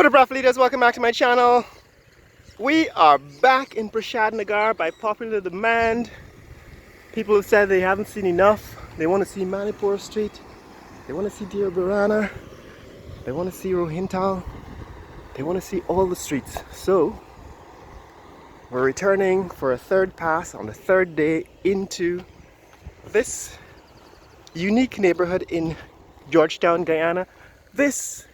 What up, Raf leaders? Welcome back to my channel. We are back in Prashad Nagar by popular demand. People have said they haven't seen enough. They want to see Manipur Street. They want to see Deir Barana. They want to see Rohintal. They want to see all the streets. So we're returning for a third pass on the third day into this unique neighborhood in Georgetown, Guyana. This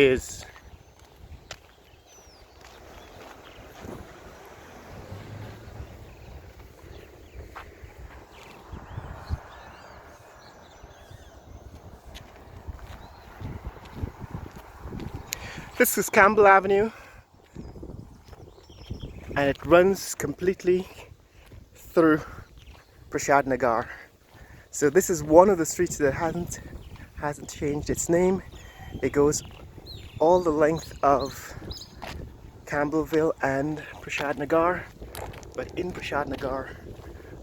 is Campbell Avenue, and it runs completely through Prashad Nagar. So this is one of the streets that hasn't changed its name. It goes all the length of Campbelville and Prashad Nagar, but in Prashad Nagar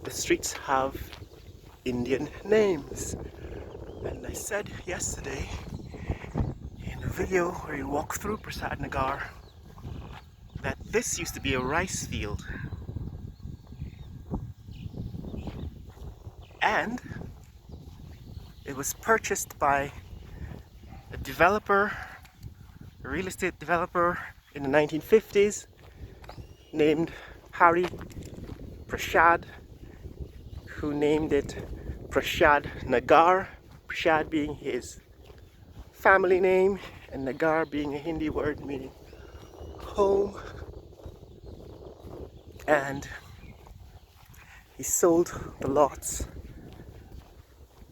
the streets have Indian names. And I said yesterday in a video where you walk through Prashad Nagar that this used to be a rice field, and it was purchased by a developer, a real estate developer in the 1950s named Hari Prashad, who named it Prashad Nagar, Prashad being his family name and Nagar being a Hindi word meaning home. And he sold the lots,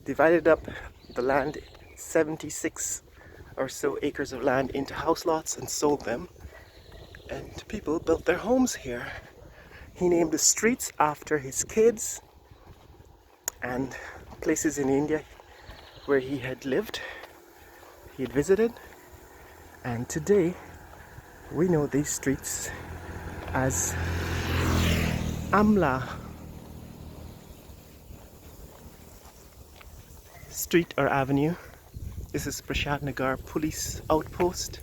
divided up the land, 76 or so acres of land, into house lots and sold them, and people built their homes here. He named the streets after his kids and places in India where he had lived, he had visited, and today we know these streets as Amla Street or Avenue. This is Prashad Nagar Police Outpost.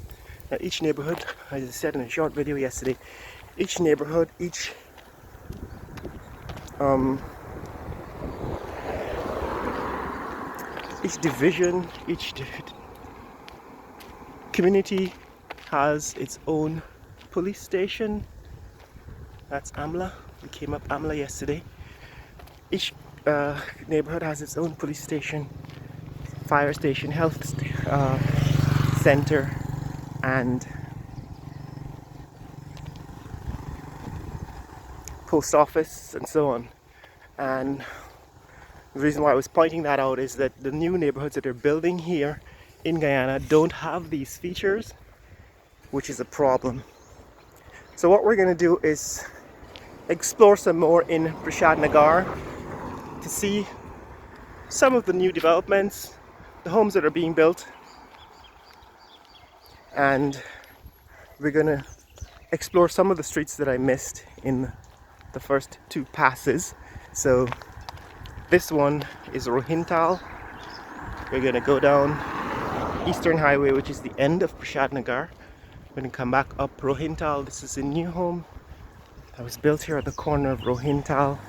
Now each neighborhood, as I said in a short video yesterday, each neighborhood, each division, each community has its own police station. That's Amla. We came up Amla yesterday. Each neighborhood has its own police station, fire station, health center, and post office, and so on. And the reason why I was pointing that out is that the new neighborhoods that are building here in Guyana don't have these features, which is a problem. So what we're going to do is explore some more in Prashad Nagar to see some of the new developments, the homes that are being built, and we're going to explore some of the streets that I missed in the first two passes. So this one is Rohintal. We're going to go down Eastern Highway, which is the end of Prashad Nagar. We're going to come back up Rohintal. This is a new home that was built here at the corner of Rohintal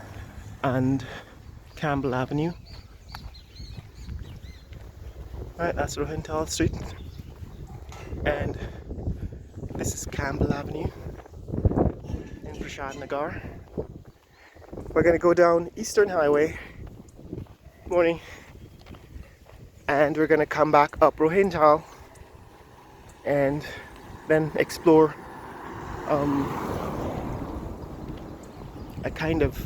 and Campbell Avenue. Right, that's Rohintal Street, and this is Campbell Avenue in Prashad Nagar. We're going to go down Eastern Highway, morning, and we're going to come back up Rohintal and then explore a kind of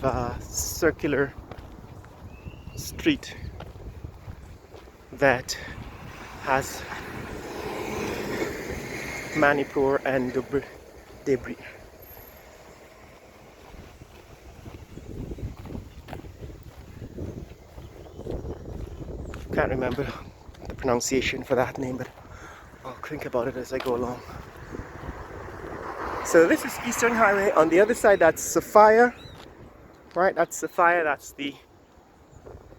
circular street that has Manipur and debris. Can't remember the pronunciation for that name, but I'll think about it as I go along. So this is Eastern Highway. On the other side, that's Sophia. Right, that's Sophia. That's the,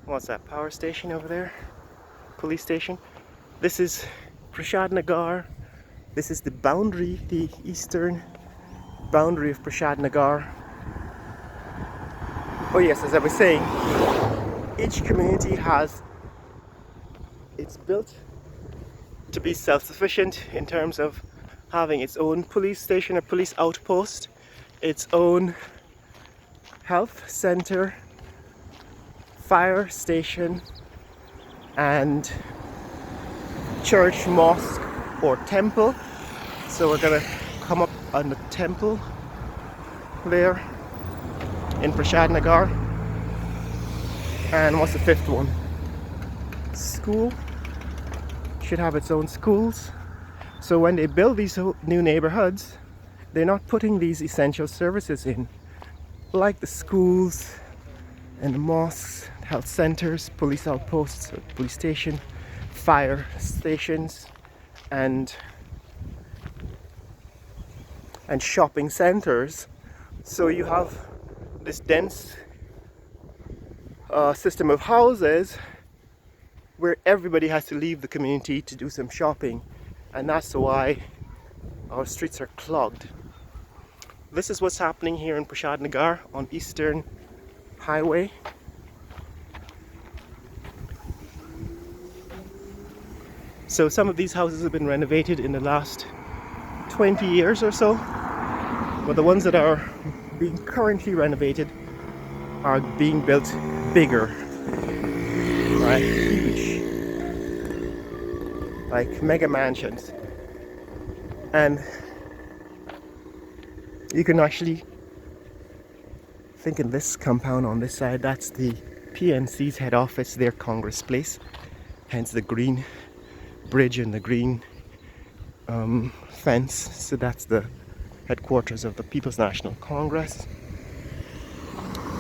what's that, power station over there? Police station. This is Prashad Nagar. This is the boundary, the eastern boundary of Prashad Nagar. Oh yes, as I was saying, each community it's built to be self-sufficient in terms of having its own police station or police outpost, its own health center, fire station, and church, mosque, or temple. So we're gonna come up on the temple there in Prashad Nagar. And what's the fifth one? School. Should have its own schools. So when they build these new neighborhoods, they're not putting these essential services in, like the schools and the mosques, health centers, police outposts, police station, fire stations, and shopping centers. So you have this dense system of houses where everybody has to leave the community to do some shopping, and that's why our streets are clogged. This is what's happening here in Prashad Nagar on Eastern Highway. So some of these houses have been renovated in the last 20 years or so, but the ones that are being currently renovated are being built bigger, right? Huge, like mega mansions. And you can actually think in this compound on this side, that's the PNC's head office, their Congress Place, hence the green bridge and the green fence. So that's the headquarters of the People's National Congress.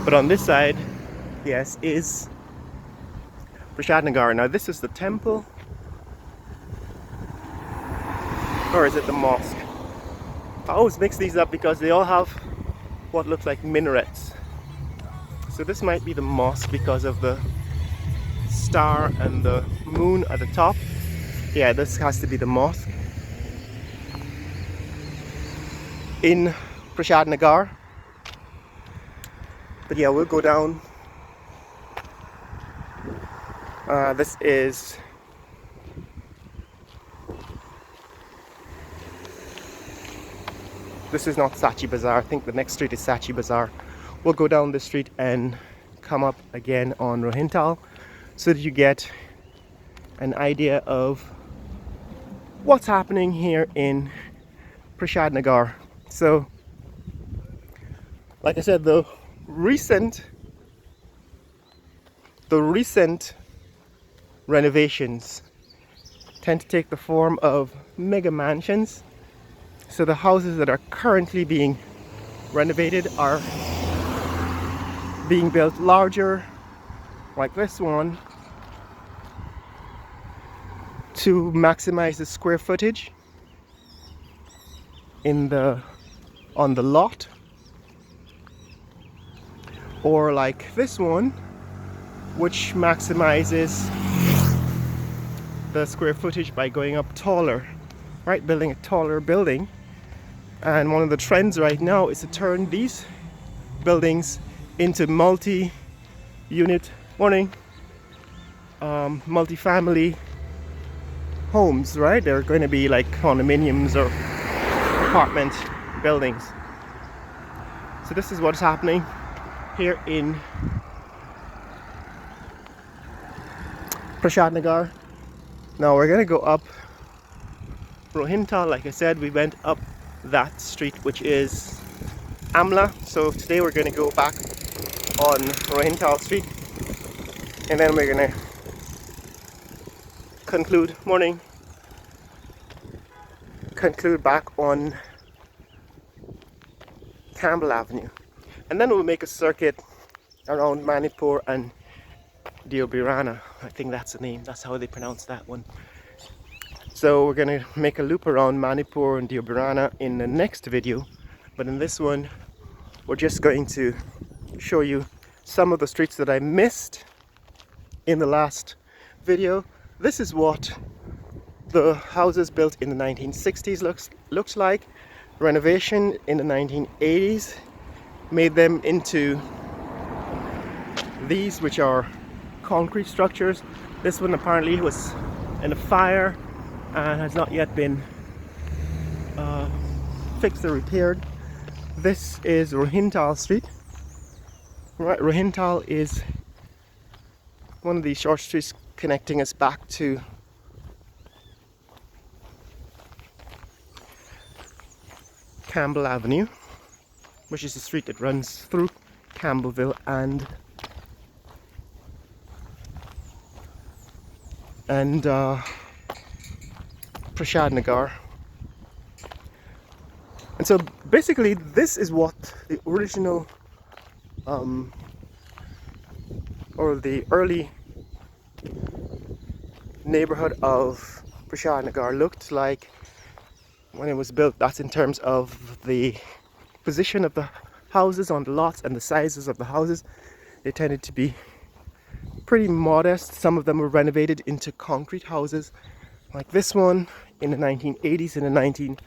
But on this side, yes, is Prashad Nagar. Now this is the temple, or is it the mosque? I always mix these up because they all have what look like minarets. So this might be the mosque because of the star and the moon at the top. Yeah, this has to be the mosque in Prashad Nagar. But yeah, we'll go down. This is not Sachi Bazaar. I think the next street is Sachi Bazaar. We'll go down this street and come up again on Rohintal so that you get an idea of what's happening here in Prashad Nagar. So, like I said, the recent renovations tend to take the form of mega mansions. So the houses that are currently being renovated are being built larger, like this one, to maximize the square footage on the lot, or like this one, which maximizes the square footage by going up taller, right? Building a taller building. And one of the trends right now is to turn these buildings into multi-unit, multi-family homes, right? They're going to be like condominiums or apartment buildings. So this is what's happening here in Prashad Nagar. Now we're going to go up Rohintal. Like I said, we went up that street, which is Amla. So today we're going to go back on Rohintal Street, and then we're going to conclude back on Campbell Avenue, and then we'll make a circuit around Manipur and Georgetown. I think that's the name, that's how they pronounce that one. So we're going to make a loop around Manipur and Georgetown in the next video, but in this one we're just going to show you some of the streets that I missed in the last video. This is what the houses built in the 1960s looks like. Renovation in the 1980s made them into these, which are concrete structures. This one apparently was in a fire and has not yet been fixed or repaired. This is Rohintal Street. Right, Rohintal is one of these short streets connecting us back to Campbell Avenue, which is the street that runs through Campbelville and Prashad Nagar. And so basically this is what the original or the early neighborhood of Prashad Nagar looked like when it was built. That's in terms of the position of the houses on the lots and the sizes of the houses. They tended to be pretty modest. Some of them were renovated into concrete houses, like this one in the 1980s and the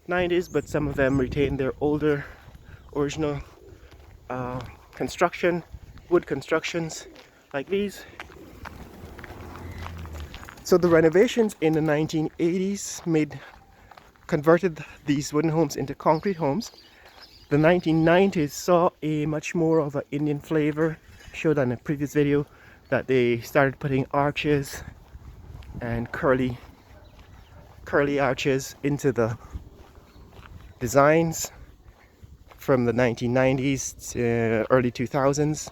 1990s, but some of them retained their older original construction, wood constructions like these. So the renovations in the 1980s converted these wooden homes into concrete homes. The 1990s saw a much more of an Indian flavor. Showed on a previous video that they started putting arches and curly arches into the designs from the 1990s to early 2000s.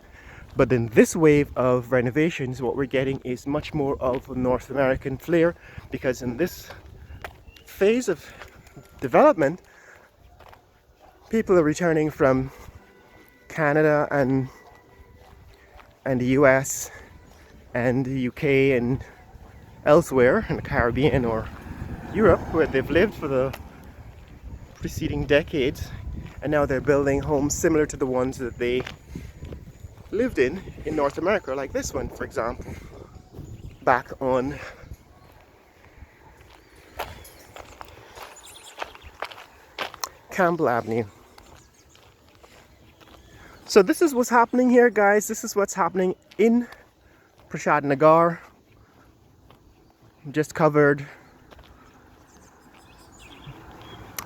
But in this wave of renovations, what we're getting is much more of a North American flair, because in this phase of development, people are returning from Canada and the US and the UK and elsewhere in the Caribbean or Europe, where they've lived for the preceding decades, and now they're building homes similar to the ones that they lived in North America, like this one, for example, back on Campbell Avenue. So this is what's happening here, guys. This is what's happening in Prashad Nagar. Just covered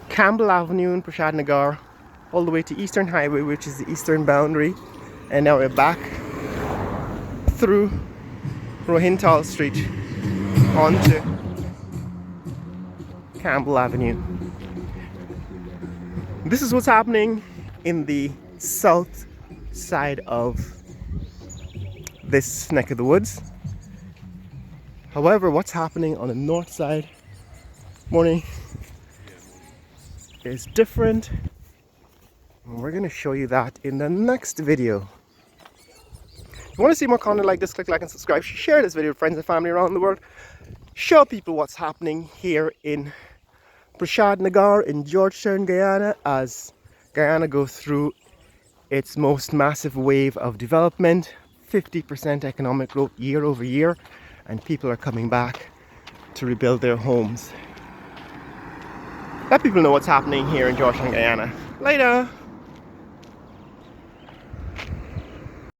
Campbell Avenue in Prashad Nagar all the way to Eastern Highway, which is the eastern boundary, and now we're back through Rohintal Street onto Campbell Avenue. This is what's happening in the south side of this neck of the woods. However, what's happening on the north side, morning, is different. And we're going to show you that in the next video. If you want to see more content like this, click like and subscribe. Share this video with friends and family around the world. Show people what's happening here in Prashad Nagar in Georgetown, Guyana, as Guyana goes through its most massive wave of development, 50% economic growth year over year, and people are coming back to rebuild their homes. Let people know what's happening here in Georgetown, Guyana. Later!